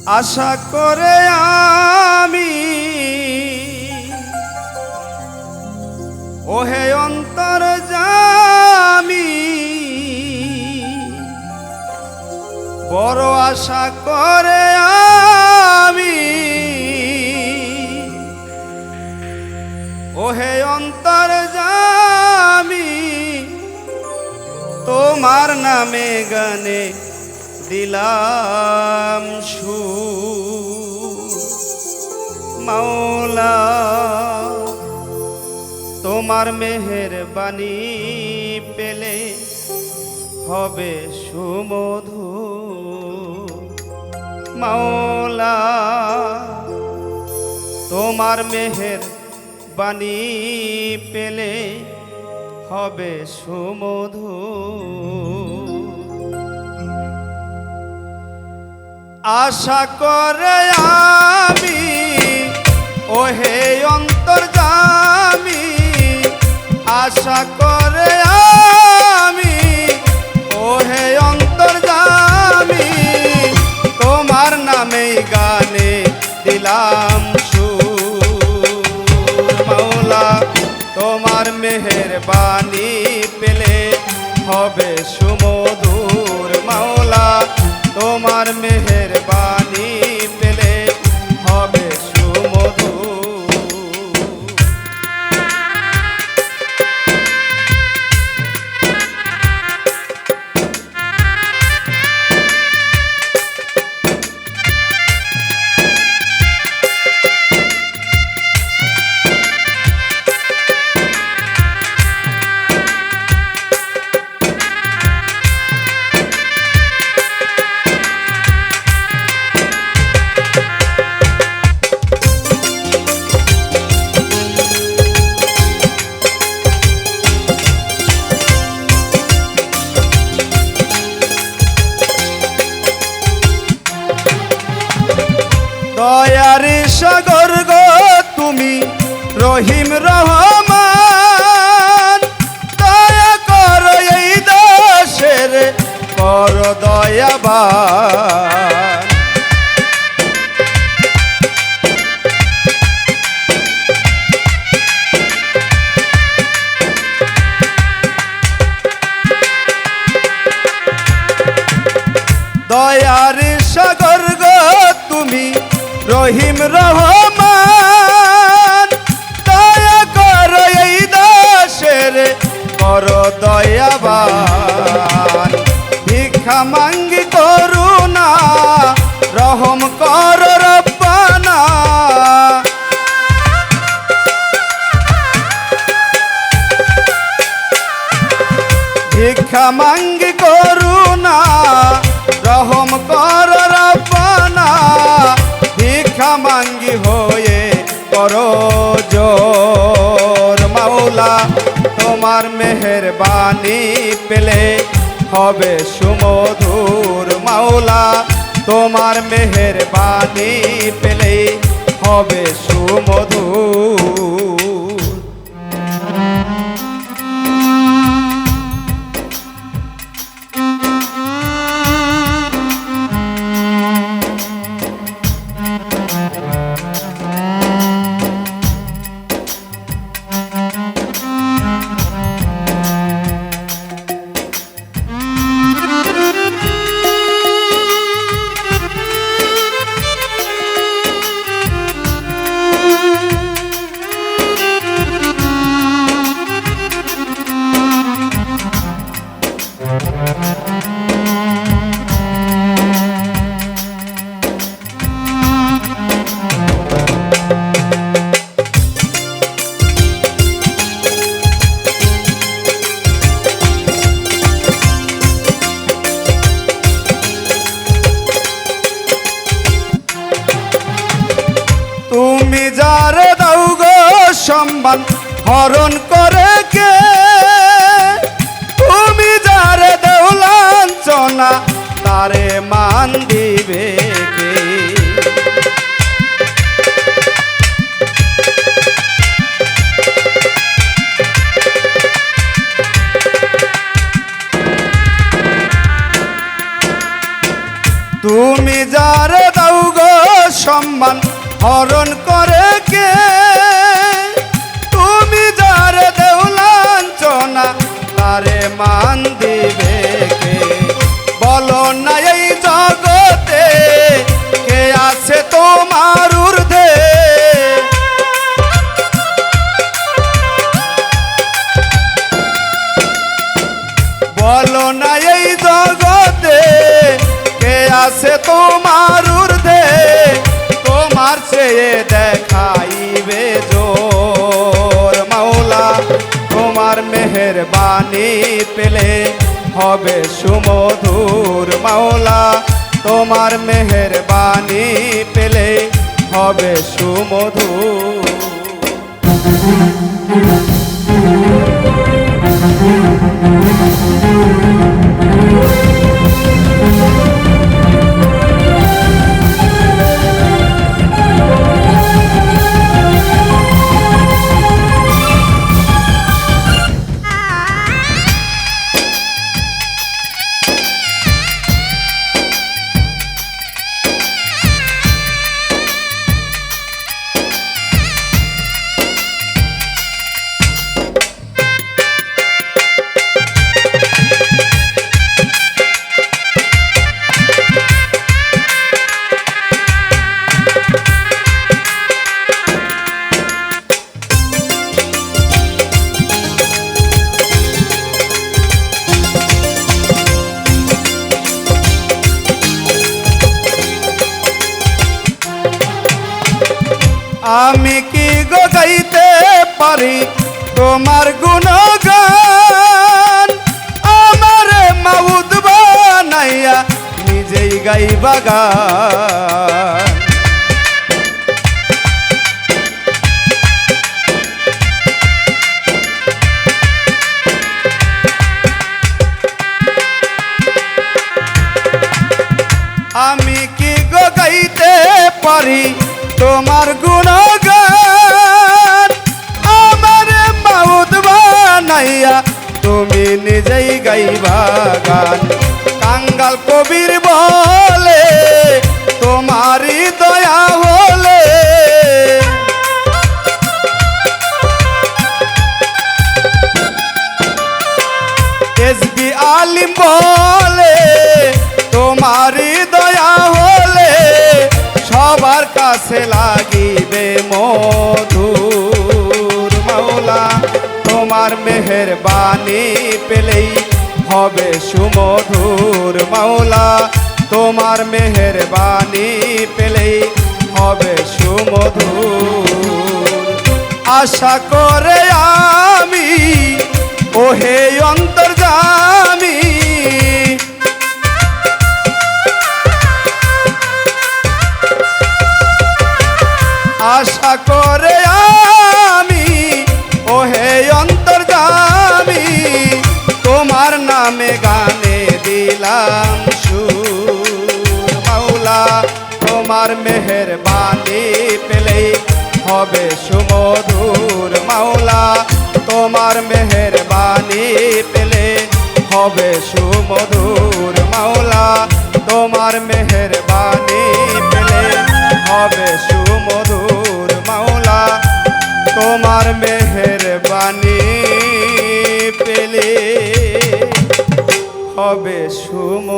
আশা করে আমি ওহে অন্তর জামি বড় আশা করে আমি ওহে অন্তর জামি তোমার নামে গানে দিলাম সুর মাওলা তোমার মেহেরবানি পেলে হবে সুমধুর মাওলা তোমার মেহেরবানি পেলে হবে সুমধুর আশা করে আমি ওহে অন্তর্যামী আশা করে আমি ওহে অন্তর্যামী তোমার নামে গানে দিলাম সুর মাওলা তোমার মেহেরবানি পেলে হবে সুমধুর মাওলা তোমার মেহেরবানি পেলে হবে সুমধুর দয়ার সাগর গো তুমি রহিম রহমান দয়া করো এই দেশের কর দয়াবান দয়ার সাগর গো তুমি রহিম রহমান দয়া করো এই দেশের কর দয়াবান ভিক্ষা মাঙ্গি করুণা রহম কর রব্বানা ভিক্ষা মাঙ্গি করুণা রহম কর রব্বানা ভিক্ষা মাঙ্গি হয়ে করো জোর মাওলা তোমার মেহেরবানি পেলে হবে সুমধুর মাওলা তোমার মেহেরবানি পেলে হবে সুমধুর তুমি যারে দাও গো সম্মান হরণ করে কে তুমি যারে দেও লাঞ্ছনা তারে মান দিবে কে তুমি যারে দাও গো সম্মান হরণ করে কে? তুমি যারে দেও লাঞ্ছনা তারে মান দিবে কে? বলো না এই জগতে কে আছে তোমার ঊর্ধ্বে? বলো না এই জগতে কে আছে তোমার ঊর্ধ্বে? তোমার চেয়ে দেখাইবে জোর মাওলা, তোমার মেহেরবানি পেলে হবে সুমধুর মাওলা, তোমার মেহেরবানি পেলে হবে সুমধুর। আমি কি গো গাইতে পারি তোমার গুণগান? আমারে মাউদ বানাইয়া নিজেই গাইবা গান। আমি কি গো গাইতে পারি তোমার গুণগান? আমারে মাউদ বানাইয়া তুমি নিজেই গাইবা গান। কাঙ্গাল কবির বলে তোমারই দয়া হলে, এসবি আলিম বলে তোমারই দয়া হলে সবার কাছে লাগিবে মধুর মাওলা, তোমার মেহেরবানি পেলেই হবে সুমধুর মাওলা, তোমার মেহেরবানি পেলেই হবে সুমধুর। আশা করে আমি ওহে অন্তর্যামী, আশা করে আমি ওহে অন্তর্যামী, তোমার নামে গানে দিলাম সুর মাওলা, তোমার মেহেরবানি পেলেই হবে সুমধুর মাওলা, তোমার মেহেরবানি পেলে হবে সুমধুর মাওলা, তোমার মেহেরবানি পেলে হবে সুমধুর মাওলা, তোমার মেহেরবানি পেলে হবে সুমধুর।